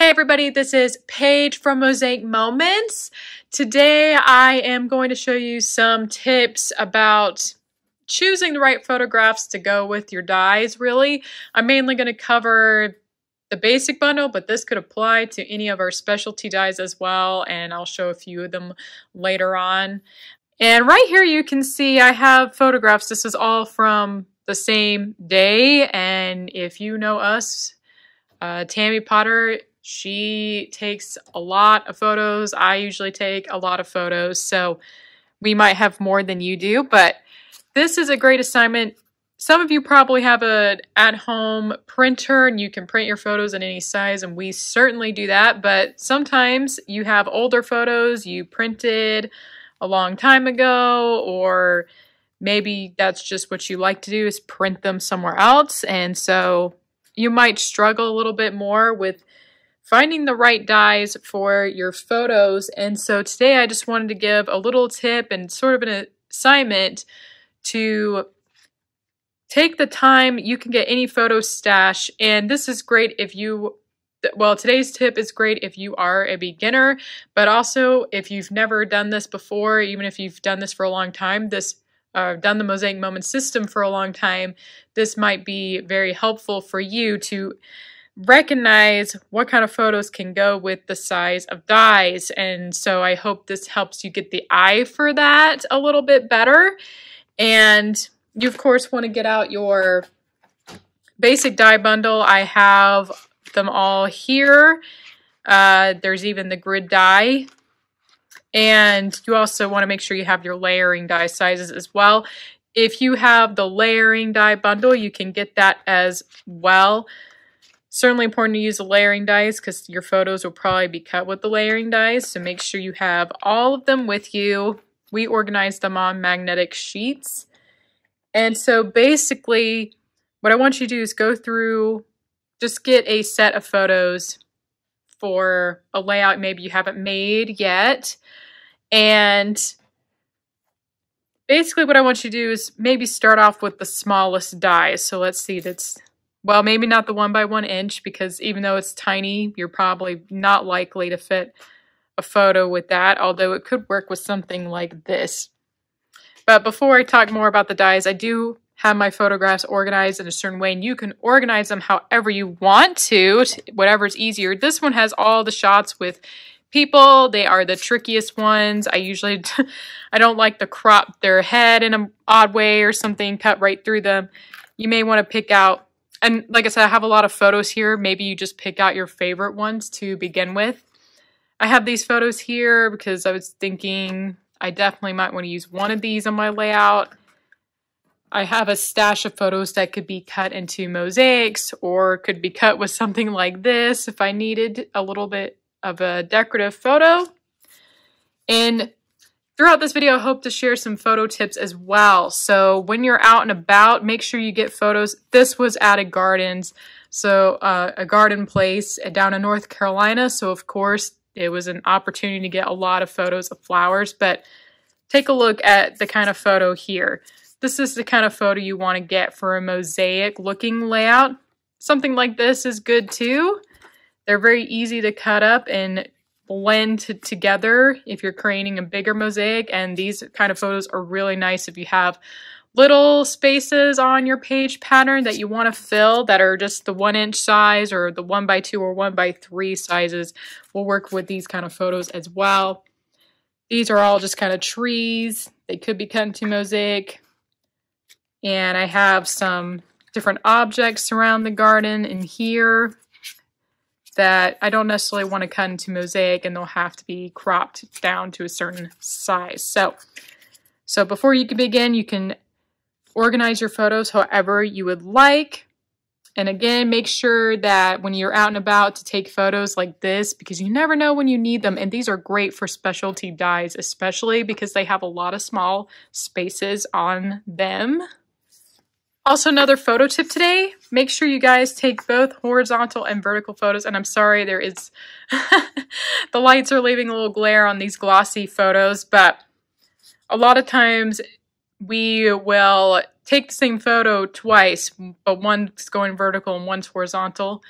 Hey everybody, this is Paige from Mosaic Moments. Today I am going to show you some tips about choosing the right photographs to go with your dies, really. I'm mainly going to cover the basic bundle, but this could apply to any of our specialty dies as well, and I'll show a few of them later on. And right here you can see I have photographs. This is all from the same day, and if you know us, Tammy Potter, she takes a lot of photos. I usually take a lot of photos, so we might have more than you do, but this is a great assignment. Some of you probably have an at-home printer and you can print your photos in any size, and we certainly do that, but sometimes you have older photos you printed a long time ago, or maybe that's just what you like to do is print them somewhere else, and so you might struggle a little bit more with finding the right dies for your photos. And so today I just wanted to give a little tip and sort of an assignment to take the time. You can get any photo stash, and this is great if you, well, today's tip is great if you are a beginner, but also if you've never done this before, even if you've done this for a long time, done the Mosaic Moment system for a long time, this might be very helpful for you to recognize what kind of photos can go with the size of dies. And so I hope this helps you get the eye for that a little bit better. And you of course want to get out your basic die bundle. I have them all here. There's even the grid die. And you also want to make sure you have your layering die sizes as well. If you have the layering die bundle, you can get that as well. Certainly important to use the layering dies because your photos will probably be cut with the layering dies. So make sure you have all of them with you. We organize them on magnetic sheets. And so basically what I want you to do is go through, just get a set of photos for a layout maybe you haven't made yet. And basically what I want you to do is maybe start off with the smallest dies. So let's see, that's, well, maybe not the 1 by 1 inch, because even though it's tiny, you're probably not likely to fit a photo with that, although it could work with something like this. But before I talk more about the dies, I do have my photographs organized in a certain way, and you can organize them however you want to, whatever's easier. This one has all the shots with people. They are the trickiest ones. I don't like to crop their head in an odd way or something, cut right through them. You may want to pick out, and like I said, I have a lot of photos here. Maybe you just pick out your favorite ones to begin with. I have these photos here because I was thinking I definitely might want to use one of these on my layout. I have a stash of photos that could be cut into mosaics or could be cut with something like this if I needed a little bit of a decorative photo. And throughout this video, I hope to share some photo tips as well. So when you're out and about, make sure you get photos. This was at a gardens, so a garden place down in North Carolina. So of course, it was an opportunity to get a lot of photos of flowers, but take a look at the kind of photo here. This is the kind of photo you want to get for a mosaic looking layout. Something like this is good too. They're very easy to cut up and blend together if you're creating a bigger mosaic, and these kind of photos are really nice if you have little spaces on your page pattern that you want to fill that are just the 1 inch size, or the 1 by 2 or 1 by 3 sizes will work with these kind of photos as well. These are all just kind of trees. They could be cut into mosaic. And I have some different objects around the garden in here that I don't necessarily want to cut into mosaic, and they'll have to be cropped down to a certain size. So before you can begin, you can organize your photos however you would like. And again, make sure that when you're out and about to take photos like this, because you never know when you need them. And these are great for specialty dies, especially because they have a lot of small spaces on them. Also, another photo tip today, make sure you guys take both horizontal and vertical photos. And I'm sorry, there is, the lights are leaving a little glare on these glossy photos, but a lot of times we will take the same photo twice, but one's going vertical and one's horizontal.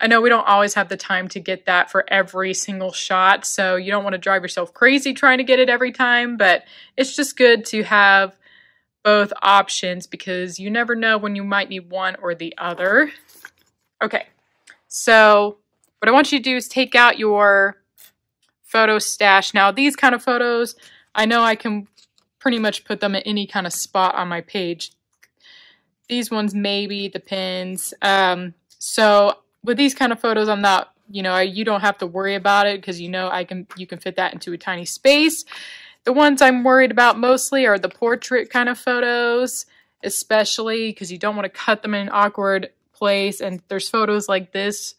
I know we don't always have the time to get that for every single shot, so you don't want to drive yourself crazy trying to get it every time, but it's just good to have both options because you never know when you might need one or the other. Okay, so what I want you to do is take out your photo stash. Now, these kind of photos, I know I can pretty much put them at any kind of spot on my page. These ones maybe depends. So with these kind of photos, I'm not, you don't have to worry about it because you can fit that into a tiny space. The ones I'm worried about mostly are the portrait kind of photos, especially because you don't want to cut them in an awkward place. And there's photos like this.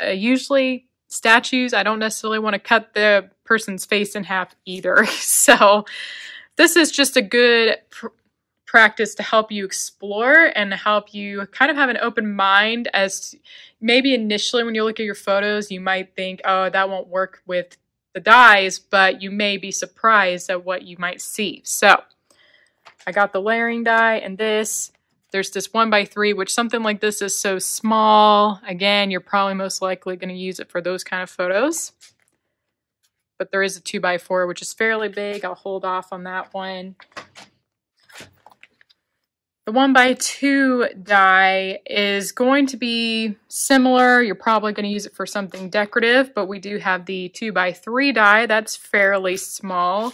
Usually statues, I don't necessarily want to cut the person's face in half either. So this is just a good practice to help you explore and help you kind of have an open mind as maybe initially when you look at your photos, you might think, oh, that won't work with the dies, but you may be surprised at what you might see. So I got the layering die and this. There's this 1x3, which something like this is so small. Again, you're probably most likely going to use it for those kind of photos. But there is a 2x4, which is fairly big. I'll hold off on that one. The 1x2 die is going to be similar. You're probably going to use it for something decorative, but we do have the 2x3 die. That's fairly small.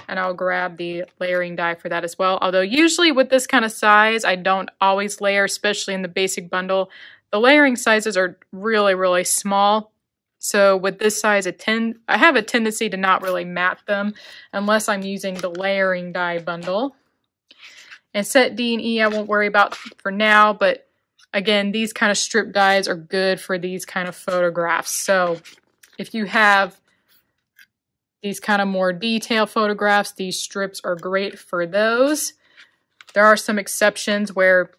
And I'll grab the layering die for that as well. Although usually with this kind of size, I don't always layer, especially in the basic bundle. The layering sizes are really, really small. So with this size, I have a tendency to not really mat them unless I'm using the layering die bundle. And set D and E I won't worry about for now, but again, these kind of strip dies are good for these kind of photographs. So if you have these kind of more detailed photographs, these strips are great for those. There are some exceptions where,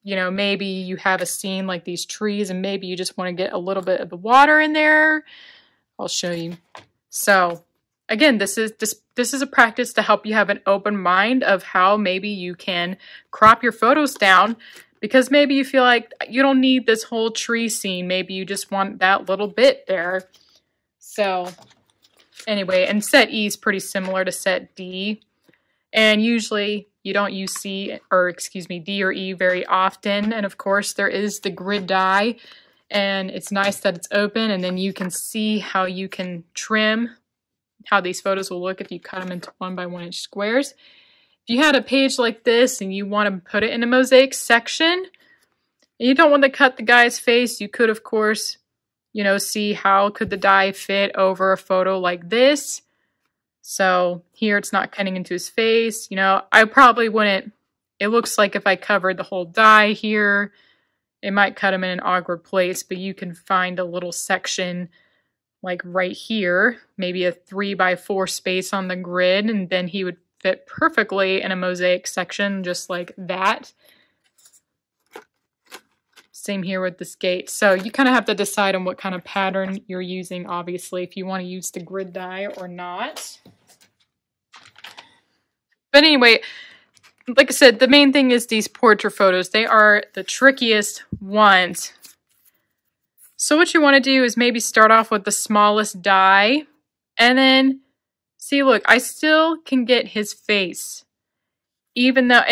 maybe you have a scene like these trees and maybe you just want to get a little bit of the water in there. I'll show you. So again, this is a practice to help you have an open mind of how maybe you can crop your photos down because maybe you feel like you don't need this whole tree scene. Maybe you just want that little bit there. So anyway, and set E is pretty similar to set D. And usually you don't use D or E very often. And of course there is the grid die. And it's nice that it's open and then you can see how you can trim how these photos will look if you cut them into 1x1 inch squares. If you had a page like this and you want to put it in a mosaic section, and you don't want to cut the guy's face, you could, of course, see how could the die fit over a photo like this. So here it's not cutting into his face. I probably wouldn't. It looks like if I covered the whole die here, it might cut him in an awkward place, but you can find a little section like right here, maybe a 3x4 space on the grid, and then he would fit perfectly in a mosaic section just like that. Same here with this gate. So you kind of have to decide on what kind of pattern you're using, obviously, if you want to use the grid die or not. But anyway, like I said, the main thing is these portrait photos. They are the trickiest ones. So what you want to do is maybe start off with the smallest die and then see, look, I still can get his face. Even though,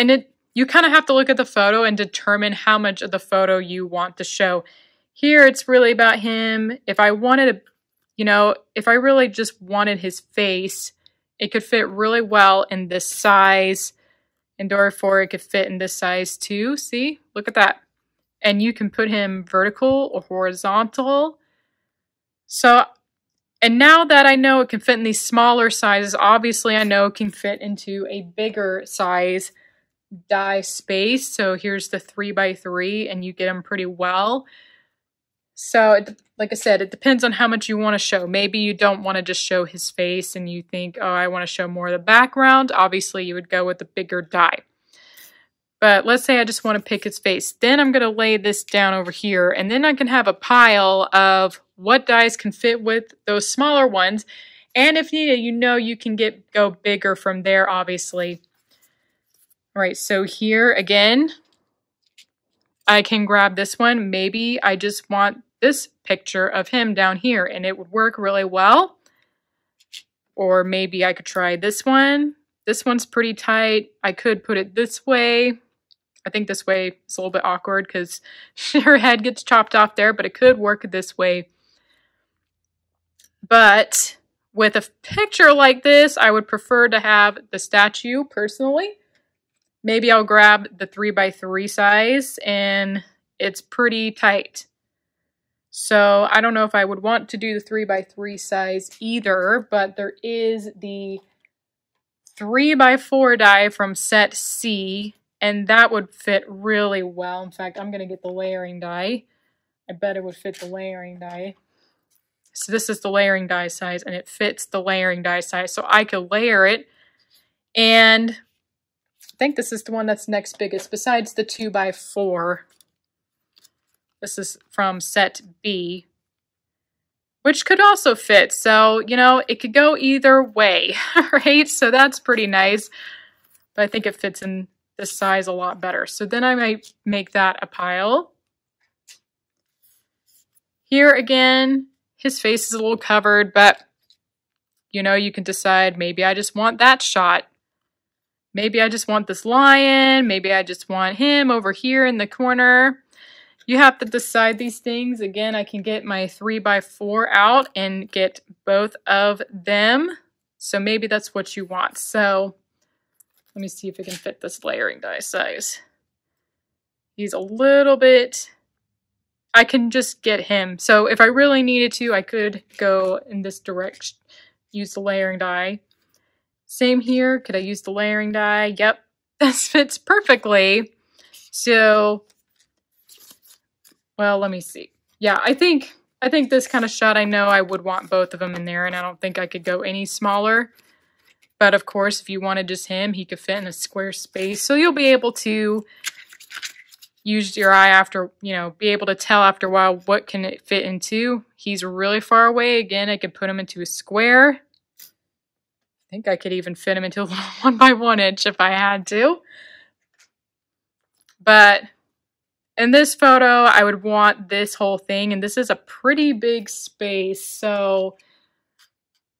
you kind of have to look at the photo and determine how much of the photo you want to show. Here it's really about him. If I wanted to, if I really just wanted his face, it could fit really well in this size. And therefore it could fit in this size too. See, look at that. And you can put him vertical or horizontal. So, and now that I know it can fit in these smaller sizes, obviously I know it can fit into a bigger size die space. So here's the 3x3 and you get them pretty well. So like I said, it depends on how much you want to show. Maybe you don't want to just show his face and you think, oh, I want to show more of the background. Obviously you would go with the bigger die. But let's say I just want to pick his face. Then I'm going to lay this down over here. And then I can have a pile of what dies can fit with those smaller ones. And if needed, you can go bigger from there, obviously. All right, so here again, I can grab this one. Maybe I just want this picture of him down here, and it would work really well. Or maybe I could try this one. This one's pretty tight. I could put it this way. I think this way is a little bit awkward because her head gets chopped off there, but it could work this way. But with a picture like this, I would prefer to have the statue personally. Maybe I'll grab the 3x3 size, and it's pretty tight. So I don't know if I would want to do the 3x3 size either, but there is the 3x4 die from set C, and that would fit really well. In fact, I'm going to get the layering die. I bet it would fit the layering die. So this is the layering die size, and it fits the layering die size. So I could layer it, and I think this is the one that's next biggest, besides the 2x4. This is from set B, which could also fit. So, you know, it could go either way, right? So that's pretty nice, but I think it fits in this size a lot better. So then I might make that a pile. Here again, his face is a little covered, but you know, you can decide, maybe I just want that shot. Maybe I just want this lion. Maybe I just want him over here in the corner. You have to decide these things. Again, I can get my 3x4 out and get both of them. So maybe that's what you want. So let me see if I can fit this layering die size. He's a little bit... I can just get him. So if I really needed to, I could go in this direction, use the layering die. Same here. Could I use the layering die? Yep, this fits perfectly. So, well, let me see. Yeah, I think this kind of shot, I know I would want both of them in there, and I don't think I could go any smaller. But of course, if you wanted just him, he could fit in a square space. So you'll be able to use your eye after, you know, be able to tell after a while what can it fit into. He's really far away. Again, I could put him into a square. I think I could even fit him into a little 1x1 inch if I had to. But in this photo, I would want this whole thing, and this is a pretty big space, so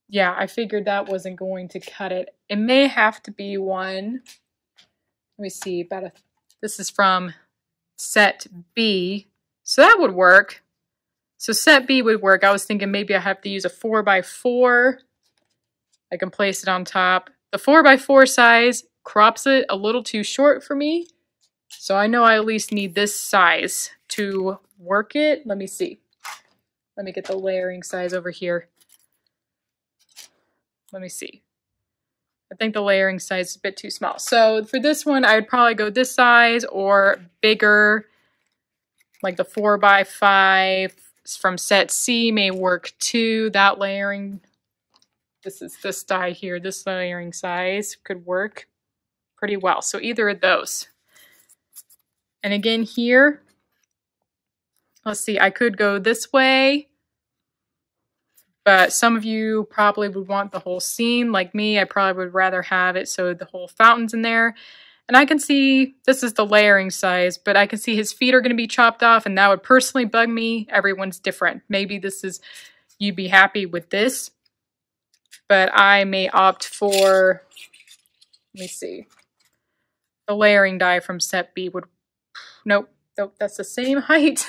yeah, I figured that wasn't going to cut it. It may have to be one. Let me see, this is from set B, so that would work. So set B would work. I was thinking maybe I have to use a 4x4. I can place it on top. The 4x4 size crops it a little too short for me, so I know I at least need this size to work it. Let me see. Let me get the layering size over here. Let me see. I think the layering size is a bit too small. So for this one, I would probably go this size or bigger, like the 4x5 from set C may work too. That layering, this is this die here, this layering size could work pretty well. So either of those. And again here, let's see, I could go this way. But some of you probably would want the whole scene. Like me, I probably would rather have it so the whole fountain's in there. And I can see, this is the layering size, but I can see his feet are going to be chopped off, and that would personally bug me. Everyone's different. Maybe this is, you'd be happy with this. But I may opt for, let me see. The layering die from set B would, nope, that's the same height.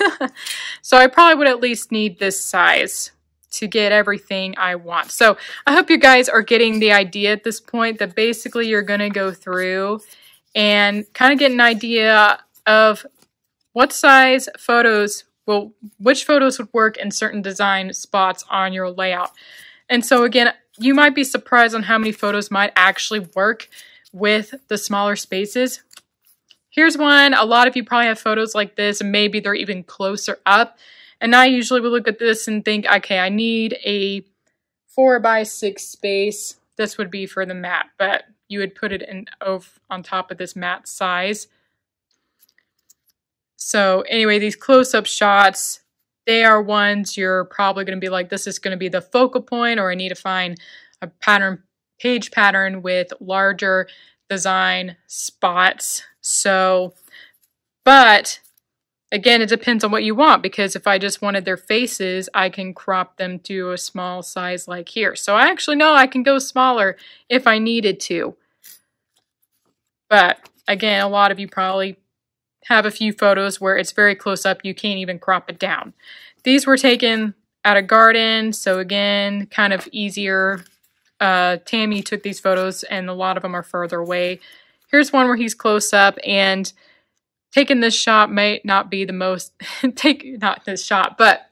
So I probably would at least need this size to get everything I want. So I hope you guys are getting the idea at this point that basically you're going to go through and kind of get an idea of what size photos which photos would work in certain design spots on your layout. And so again, you might be surprised on how many photos might actually work with the smaller spaces. Here's one. A lot of you probably have photos like this, and maybe they're even closer up. And I usually will look at this and think, okay, I need a 4x6 space. This would be for the mat, but you would put it in on top of this mat size. So anyway, these close-up shots, they are ones you're probably going to be like, this is going to be the focal point, or I need to find a page pattern with larger design spots. So, but Again, it depends on what you want, because if I just wanted their faces, I can crop them to a small size like here. So I actually know I can go smaller if I needed to. But again, a lot of you probably have a few photos where it's very close up, you can't even crop it down. These were taken at a garden, so again, kind of easier. Tammy took these photos, and a lot of them are further away. Here's one where he's close up, and taking this shot might not be the most, not this shot, but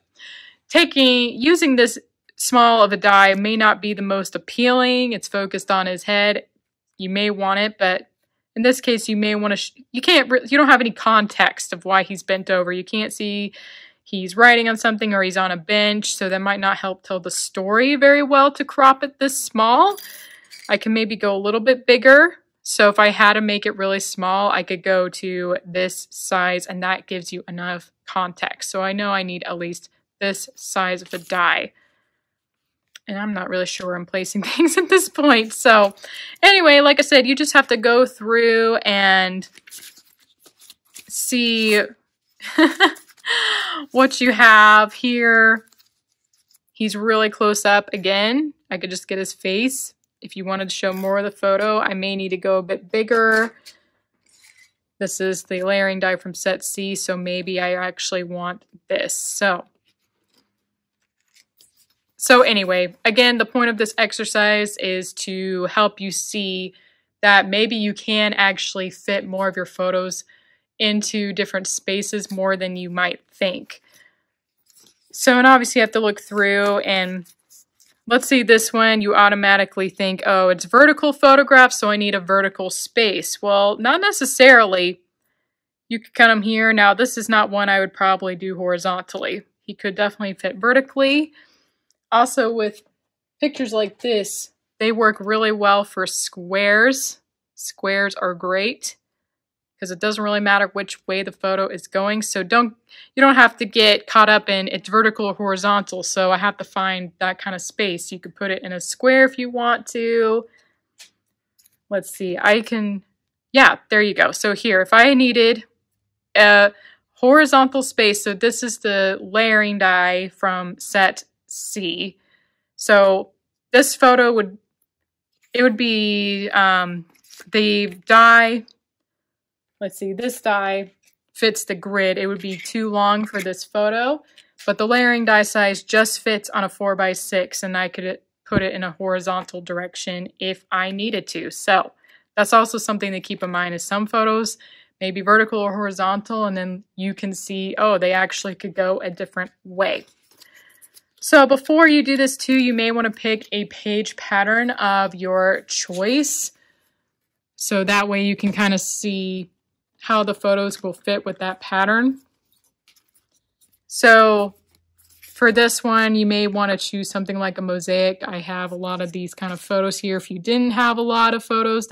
using this small of a die may not be the most appealing. It's focused on his head. You may want it, but in this case, you may want to, you don't have any context of why he's bent over. You can't see he's writing on something or he's on a bench, so that might not help tell the story very well to crop it this small. I can maybe go a little bit bigger. So if I had to make it really small, I could go to this size, and that gives you enough context. So I know I need at least this size of a die. And I'm not really sure where I'm placing things at this point. So anyway, like I said, you just have to go through and see what you have here. He's really close up again. I could just get his face. If you wanted to show more of the photo, I may need to go a bit bigger. This is the layering die from set C, so maybe I actually want this. So anyway, again, the point of this exercise is to help you see that maybe you can actually fit more of your photos into different spaces more than you might think. So, and obviously you have to look through, and let's see this one, you automatically think, oh, it's vertical photograph, so I need a vertical space. Well, not necessarily. You could come here. Now, this is not one I would probably do horizontally. He could definitely fit vertically. Also, with pictures like this, they work really well for squares. Squares are great because it doesn't really matter which way the photo is going. So you don't have to get caught up in it's vertical or horizontal. So I have to find that kind of space. You could put it in a square if you want to. Let's see. Yeah, there you go. So here, if I needed a horizontal space, so this is the layering die from set C. So this photo would be the die. Let's see, this die fits the grid. It would be too long for this photo, but the layering die size just fits on a 4x6, and I could put it in a horizontal direction if I needed to. So that's also something to keep in mind, is some photos may be vertical or horizontal, and then you can see, oh, they actually could go a different way. So before you do this too, you may want to pick a page pattern of your choice. So that way you can kind of see how the photos will fit with that pattern. So for this one, you may want to choose something like a mosaic. I have a lot of these kind of photos here. If you didn't have a lot of photos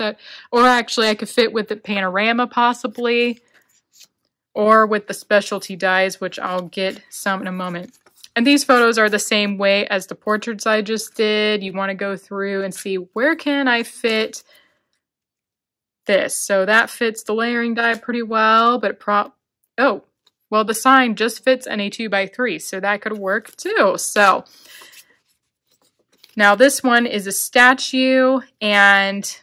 or actually I could fit with the panorama possibly, or with the specialty dies, which I'll get some in a moment. And these photos are the same way as the portraits I just did. You want to go through and see, where can I fit this? So that fits the layering die pretty well, but well, the sign just fits in a 2x3, so that could work too. So now this one is a statue, and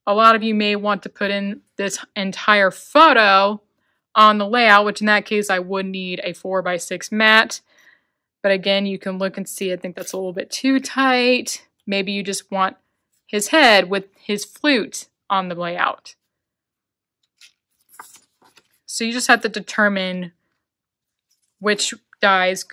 a lot of you may want to put in this entire photo on the layout, which in that case I would need a 4x6 mat. But again, you can look and see, I think that's a little bit too tight. Maybe you just want his head with his flute on the layout. So you just have to determine which photos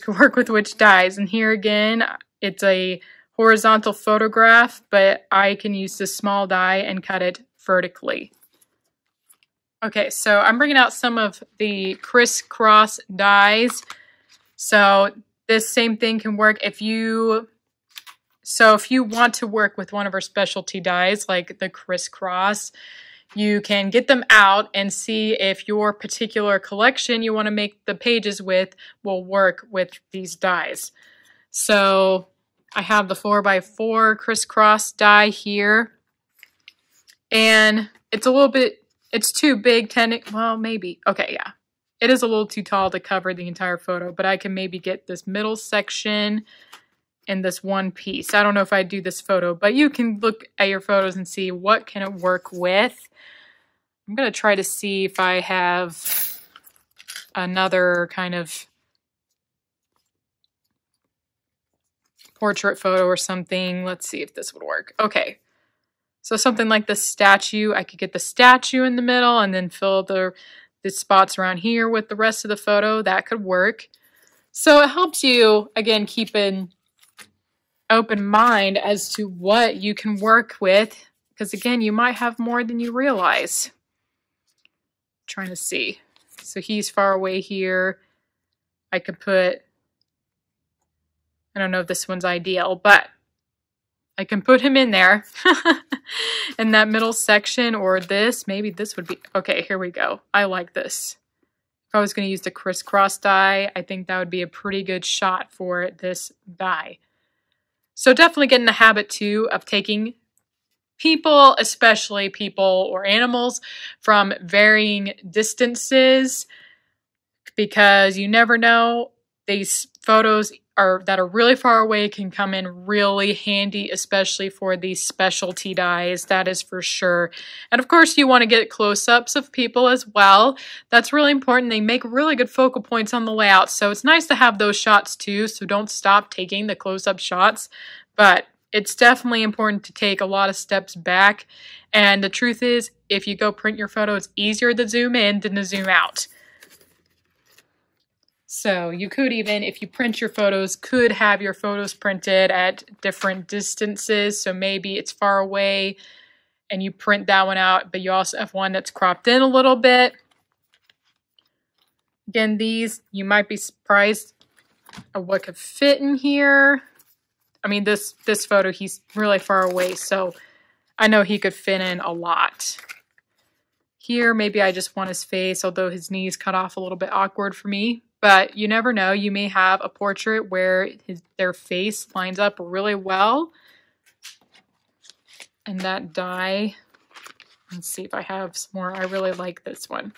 could work with which dies. And here again, it's a horizontal photograph, but I can use this small die and cut it vertically. Okay, so I'm bringing out some of the crisscross dies. So this same thing can work if you want to work with one of our specialty dies, like the crisscross, you can get them out and see if your particular collection you want to make the pages with will work with these dies. So I have the 4x4 crisscross die here, and it's too big, well, maybe. Okay, yeah. it is a little too tall to cover the entire photo, but I can maybe get this middle section in this one piece. I don't know if I do this photo, but you can look at your photos and see what can it work with. I'm going to try to see if I have another kind of portrait photo or something. Let's see if this would work. Okay. So something like the statue, I could get the statue in the middle and then fill the spots around here with the rest of the photo. That could work. So it helps you, again, keep an open mind as to what you can work with. Because again, you might have more than you realize. Trying to see. So he's far away here. I could put, I don't know if this one's ideal, but I can put him in there in that middle section, or this. Maybe this would be, okay, here we go. I like this. If I was going to use the crisscross die, I think that would be a pretty good shot for this die. So definitely get in the habit too of taking people, especially people or animals, from varying distances, because you never know. These photos that are really far away can come in really handy, especially for these specialty dies, that is for sure. And of course, you want to get close-ups of people as well. That's really important. They make really good focal points on the layout, so it's nice to have those shots too, so don't stop taking the close-up shots. But it's definitely important to take a lot of steps back. And the truth is, if you go print your photo, it's easier to zoom in than to zoom out. So you could even, if you print your photos, could have your photos printed at different distances. So maybe it's far away and you print that one out, but you also have one that's cropped in a little bit. Again, these, you might be surprised of what could fit in here. I mean, this photo, he's really far away, so I know he could fit in a lot. Here, maybe I just want his face, although his knee's cut off a little bit awkward for me. But you never know. You may have a portrait where their face lines up really well. And that die, let's see if I have some more. I really like this one.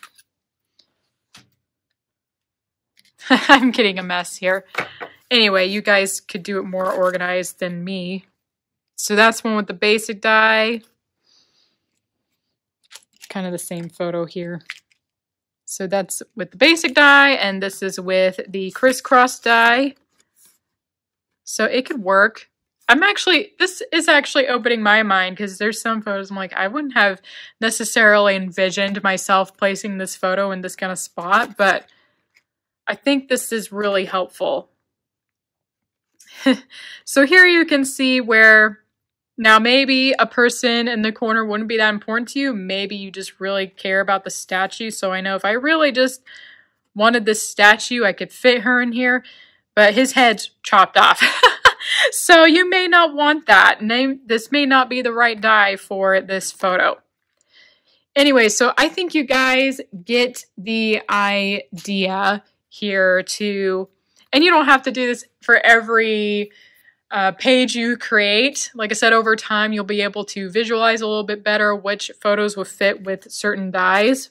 I'm getting a mess here. Anyway, you guys could do it more organized than me. So that's one with the basic die. Kind of the same photo here. So that's with the basic die, and this is with the crisscross die. So it could work. This is actually opening my mind, because there's some photos I'm like, I wouldn't have necessarily envisioned myself placing this photo in this kind of spot, but I think this is really helpful. So here you can see where, now maybe a person in the corner wouldn't be that important to you. Maybe you just really care about the statue. So I know if I really just wanted this statue, I could fit her in here, but his head's chopped off. So you may not want that. This may not be the right die for this photo. Anyway, so I think you guys get the idea here too. And you don't have to do this for every page you create. Like I said, over time, you'll be able to visualize a little bit better which photos will fit with certain dies.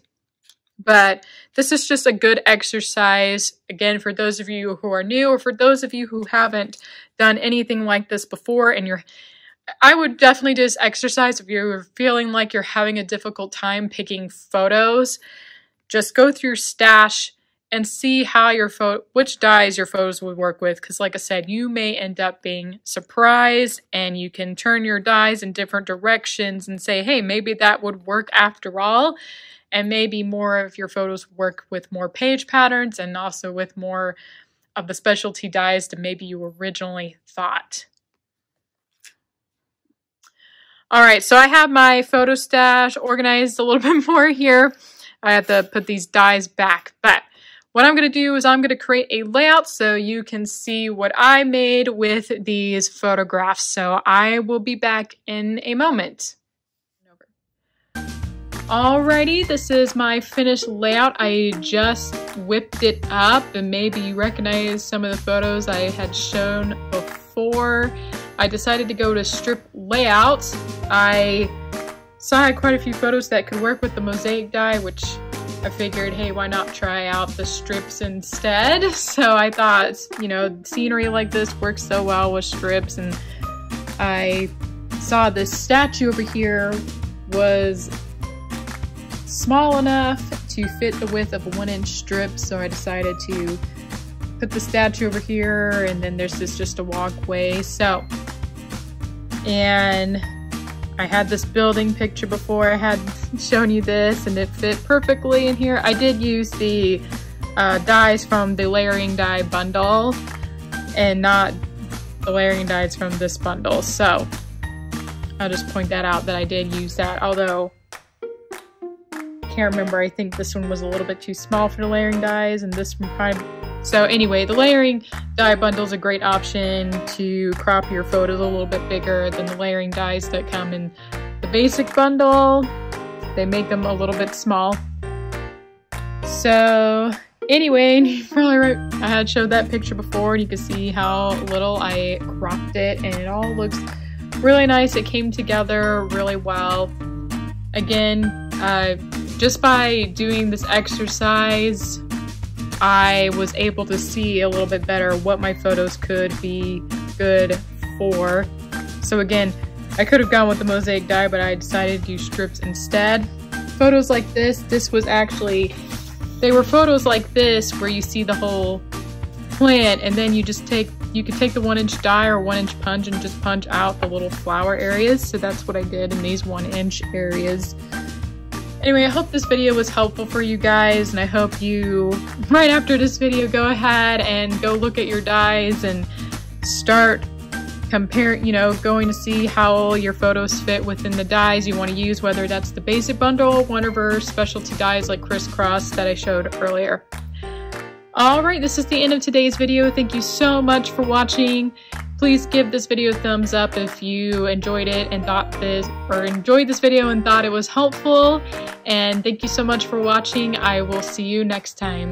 But this is just a good exercise, again, for those of you who are new, or for those of you who haven't done anything like this before. And I would definitely do this exercise if you're feeling like you're having a difficult time picking photos. Just go through your stash and see how which dies your photos would work with. Because like I said, you may end up being surprised, and you can turn your dies in different directions and say, hey, maybe that would work after all. And maybe more of your photos work with more page patterns and also with more of the specialty dies than maybe you originally thought. All right, so I have my photo stash organized a little bit more here. I have to put these dies back, but what I'm going to do is I'm going to create a layout so you can see what I made with these photographs. So I will be back in a moment. Alrighty, this is my finished layout. I just whipped it up, and maybe you recognize some of the photos I had shown before. I decided to go to strip layout. I saw I had quite a few photos that could work with the mosaic die, which I figured, hey, why not try out the strips instead? So I thought, you know, scenery like this works so well with strips, and I saw this statue over here was small enough to fit the width of a 1-inch strip, so I decided to put the statue over here, and then there's just a walkway. So, and I had this building picture before, I had shown you this, and it fit perfectly in here. I did use the dies from the layering die bundle and not the layering dies from this bundle, so I'll just point that out that I did use that, although I can't remember, I think this one was a little bit too small for the layering dies, and this one probably... So anyway, the layering die bundle is a great option to crop your photos a little bit bigger than the layering dies that come in the basic bundle. They make them a little bit small. So anyway, you're probably right, I had showed that picture before, and you can see how little I cropped it, and it all looks really nice. It came together really well. Again, just by doing this exercise, I was able to see a little bit better what my photos could be good for. So again, I could have gone with the mosaic die, but I decided to use strips instead. Photos like this was actually, they were photos like this where you see the whole plant, and then you could take the 1-inch die or 1-inch punch and just punch out the little flower areas. So that's what I did in these 1-inch areas. Anyway, I hope this video was helpful for you guys, and I hope you, right after this video, go ahead and go look at your dies and start comparing, you know, going to see how your photos fit within the dies you want to use, whether that's the basic bundle, one of our specialty dies like crisscross that I showed earlier. Alright, this is the end of today's video. Thank you so much for watching. Please give this video a thumbs up if you enjoyed it and enjoyed this video and thought it was helpful. And thank you so much for watching. I will see you next time.